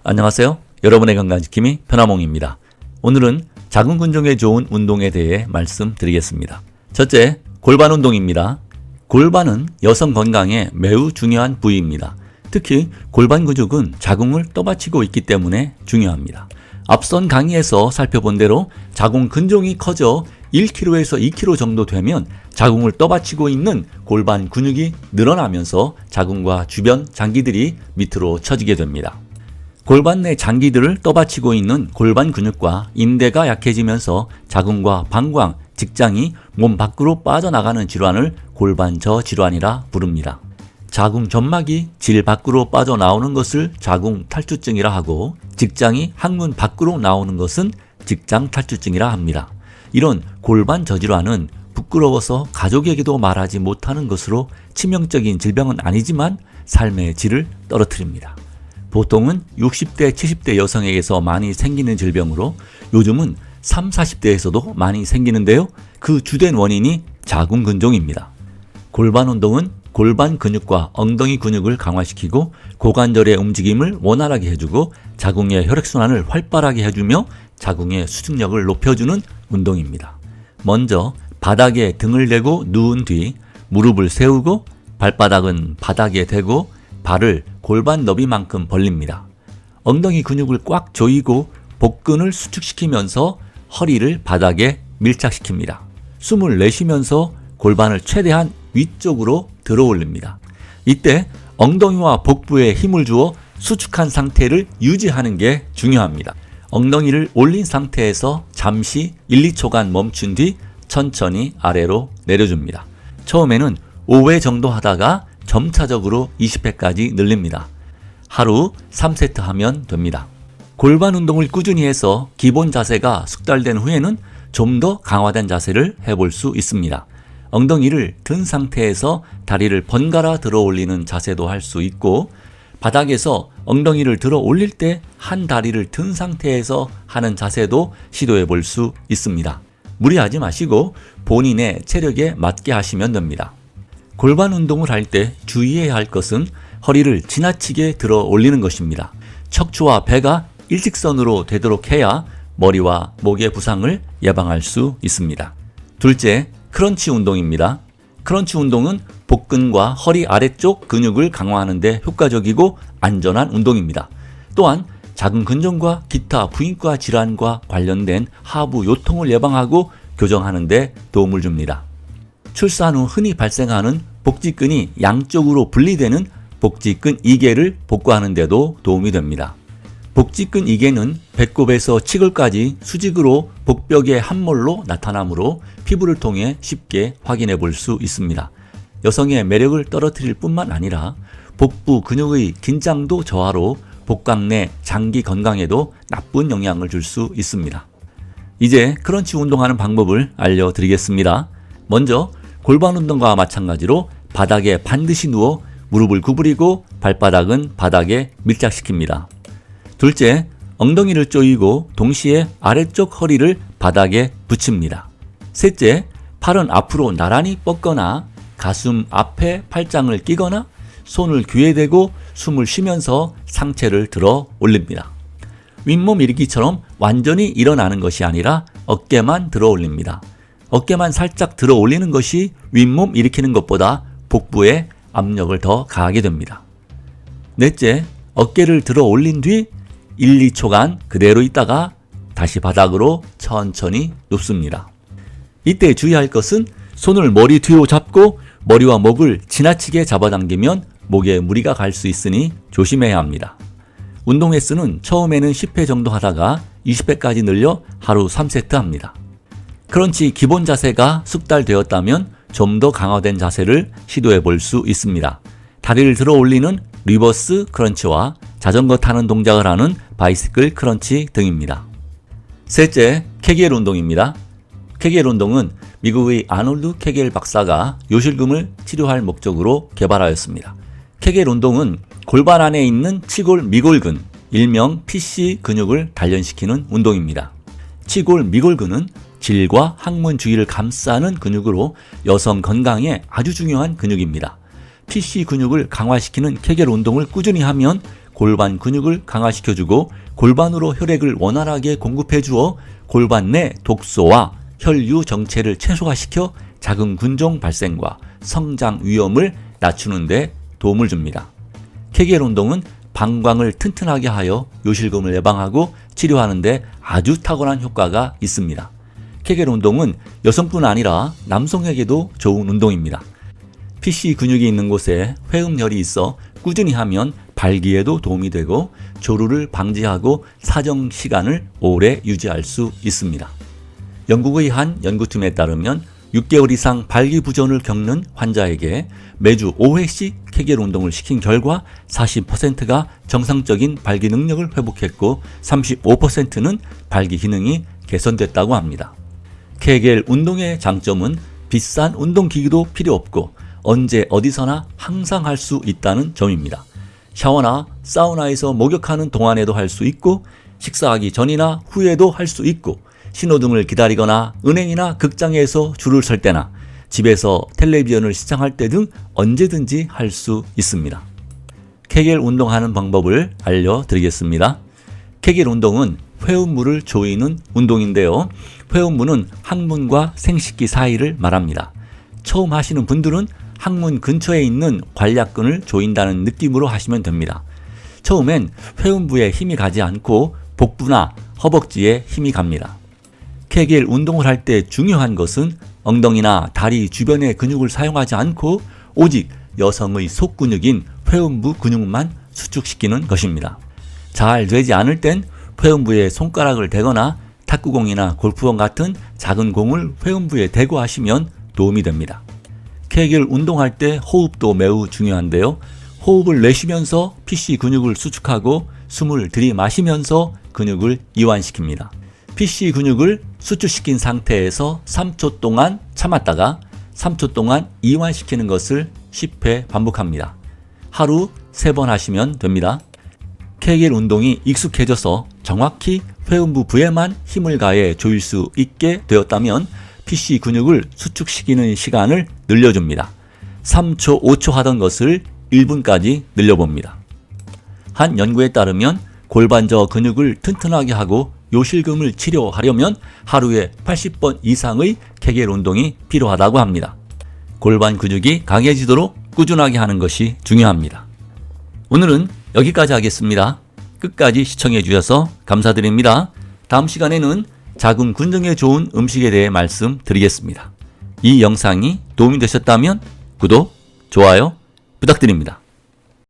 안녕하세요. 여러분의 건강지킴이 편화몽입니다. 오늘은 작은 근종에 좋은 운동에 대해 말씀드리겠습니다. 첫째, 골반 운동입니다. 골반은 여성 건강에 매우 중요한 부위입니다. 특히 골반 근육은 자궁을 떠받치고 있기 때문에 중요합니다. 앞선 강의에서 살펴본 대로 자궁 근종이 커져 1kg에서 2kg 정도 되면 자궁을 떠받치고 있는 골반 근육이 늘어나면서 자궁과 주변 장기들이 밑으로 처지게 됩니다. 골반 내 장기들을 떠받치고 있는 골반 근육과 인대가 약해지면서 자궁과 방광, 직장이 몸 밖으로 빠져나가는 질환을 골반저 질환이라 부릅니다. 자궁 점막이 질 밖으로 빠져나오는 것을 자궁 탈주증이라 하고 직장이 항문 밖으로 나오는 것은 직장 탈주증이라 합니다. 이런 골반 저질환은 부끄러워서 가족에게도 말하지 못하는 것으로 치명적인 질병은 아니지만 삶의 질을 떨어뜨립니다. 보통은 60대, 70대 여성에게서 많이 생기는 질병으로 요즘은 30, 40대에서도 많이 생기는데요. 그 주된 원인이 자궁 근종입니다. 골반 운동은 골반 근육과 엉덩이 근육을 강화시키고 고관절의 움직임을 원활하게 해주고 자궁의 혈액순환을 활발하게 해주며 자궁의 수축력을 높여주는 운동입니다. 먼저 바닥에 등을 대고 누운 뒤 무릎을 세우고 발바닥은 바닥에 대고 발을 골반 너비만큼 벌립니다. 엉덩이 근육을 꽉 조이고 복근을 수축시키면서 허리를 바닥에 밀착시킵니다. 숨을 내쉬면서 골반을 최대한 위쪽으로 들어 올립니다. 이때 엉덩이와 복부에 힘을 주어 수축한 상태를 유지하는 게 중요합니다. 엉덩이를 올린 상태에서 잠시 1, 2초간 멈춘 뒤 천천히 아래로 내려줍니다. 처음에는 5회 정도 하다가 점차적으로 20회까지 늘립니다. 하루 3세트 하면 됩니다. 골반 운동을 꾸준히 해서 기본 자세가 숙달된 후에는 좀 더 강화된 자세를 해볼 수 있습니다. 엉덩이를 든 상태에서 다리를 번갈아 들어 올리는 자세도 할 수 있고 바닥에서 엉덩이를 들어 올릴 때 한 다리를 든 상태에서 하는 자세도 시도해 볼 수 있습니다. 무리하지 마시고 본인의 체력에 맞게 하시면 됩니다. 골반 운동을 할 때 주의해야 할 것은 허리를 지나치게 들어 올리는 것입니다. 척추와 배가 일직선으로 되도록 해야 머리와 목의 부상을 예방할 수 있습니다. 둘째, 크런치 운동입니다. 크런치 운동은 복근과 허리 아래쪽 근육을 강화하는 데 효과적이고 안전한 운동입니다. 또한 자궁 근종과 기타 부인과 질환과 관련된 하부 요통을 예방하고 교정하는 데 도움을 줍니다. 출산 후 흔히 발생하는 복직근이 양쪽으로 분리되는 복직근 이개를 복구하는 데도 도움이 됩니다. 복직근 이개는 배꼽에서 치골까지 수직으로 복벽의 함몰로 나타나므로 피부를 통해 쉽게 확인해 볼 수 있습니다. 여성의 매력을 떨어뜨릴 뿐만 아니라 복부 근육의 긴장도 저하로 복강 내 장기 건강에도 나쁜 영향을 줄 수 있습니다. 이제 크런치 운동하는 방법을 알려드리겠습니다. 먼저 골반 운동과 마찬가지로 바닥에 반드시 누워 무릎을 구부리고 발바닥은 바닥에 밀착시킵니다. 둘째, 엉덩이를 조이고 동시에 아래쪽 허리를 바닥에 붙입니다. 셋째, 팔은 앞으로 나란히 뻗거나 가슴 앞에 팔짱을 끼거나 손을 귀에 대고 숨을 쉬면서 상체를 들어 올립니다. 윗몸 일으키처럼 완전히 일어나는 것이 아니라 어깨만 들어 올립니다. 어깨만 살짝 들어 올리는 것이 윗몸 일으키는 것보다 복부에 압력을 더 가하게 됩니다. 넷째, 어깨를 들어 올린 뒤 1, 2초간 그대로 있다가 다시 바닥으로 천천히 눕습니다. 이때 주의할 것은 손을 머리 뒤로 잡고 머리와 목을 지나치게 잡아당기면 목에 무리가 갈 수 있으니 조심해야 합니다. 운동 횟수는 처음에는 10회 정도 하다가 20회까지 늘려 하루 3세트 합니다. 크런치 기본 자세가 숙달되었다면 좀 더 강화된 자세를 시도해 볼 수 있습니다. 다리를 들어 올리는 리버스 크런치와 자전거 타는 동작을 하는 바이시클 크런치 등입니다. 셋째, 케겔 운동입니다. 케겔 운동은 미국의 아놀드 케겔 박사가 요실금을 치료할 목적으로 개발하였습니다. 케겔 운동은 골반 안에 있는 치골 미골근, 일명 PC 근육을 단련시키는 운동입니다. 치골 미골근은 질과 항문 주위를 감싸는 근육으로 여성 건강에 아주 중요한 근육입니다. PC 근육을 강화시키는 케겔 운동을 꾸준히 하면 골반 근육을 강화시켜주고 골반으로 혈액을 원활하게 공급해주어 골반 내 독소와 혈류 정체를 최소화시켜 작은 근종 발생과 성장 위험을 낮추는 데 도움을 줍니다. 케겔 운동은 방광을 튼튼하게 하여 요실금을 예방하고 치료하는 데 아주 탁월한 효과가 있습니다. 케겔 운동은 여성뿐 아니라 남성에게도 좋은 운동입니다. PC 근육이 있는 곳에 회음열이 있어 꾸준히 하면 발기에도 도움이 되고 조루를 방지하고 사정 시간을 오래 유지할 수 있습니다. 영국의 한 연구팀에 따르면 6개월 이상 발기부전을 겪는 환자에게 매주 5회씩 케겔 운동을 시킨 결과 40%가 정상적인 발기 능력을 회복했고 35%는 발기 기능이 개선됐다고 합니다. 케겔 운동의 장점은 비싼 운동기기도 필요 없고 언제 어디서나 항상 할 수 있다는 점입니다. 샤워나 사우나에서 목욕하는 동안에도 할 수 있고 식사하기 전이나 후에도 할 수 있고 신호등을 기다리거나 은행이나 극장에서 줄을 설 때나 집에서 텔레비전을 시청할 때 등 언제든지 할 수 있습니다. 케겔 운동하는 방법을 알려드리겠습니다. 케겔 운동은 회음부를 조이는 운동인데요. 회음부는 항문과 생식기 사이를 말합니다. 처음 하시는 분들은 항문 근처에 있는 관략근을 조인다는 느낌으로 하시면 됩니다. 처음엔 회음부에 힘이 가지 않고 복부나 허벅지에 힘이 갑니다. 케겔 운동을 할 때 중요한 것은 엉덩이나 다리 주변의 근육을 사용하지 않고 오직 여성의 속근육인 회음부 근육만 수축시키는 것입니다. 잘 되지 않을 땐 회음부에 손가락을 대거나 탁구공이나 골프공 같은 작은 공을 회음부에 대고 하시면 도움이 됩니다. 케겔 운동할 때 호흡도 매우 중요한데요. 호흡을 내쉬면서 PC 근육을 수축하고 숨을 들이마시면서 근육을 이완시킵니다. PC 근육을 수축시킨 상태에서 3초 동안 참았다가 3초 동안 이완시키는 것을 10회 반복합니다. 하루 3번 하시면 됩니다. 케겔 운동이 익숙해져서 정확히 회음부 부에만 힘을 가해 조일 수 있게 되었다면 PC 근육을 수축시키는 시간을 늘려줍니다. 3초, 5초 하던 것을 1분까지 늘려봅니다. 한 연구에 따르면 골반저 근육을 튼튼하게 하고 요실금을 치료하려면 하루에 80번 이상의 케겔 운동이 필요하다고 합니다. 골반 근육이 강해지도록 꾸준하게 하는 것이 중요합니다. 오늘은 여기까지 하겠습니다. 끝까지 시청해 주셔서 감사드립니다. 다음 시간에는 작은 근정에 좋은 음식에 대해 말씀드리겠습니다. 이 영상이 도움이 되셨다면 구독, 좋아요 부탁드립니다.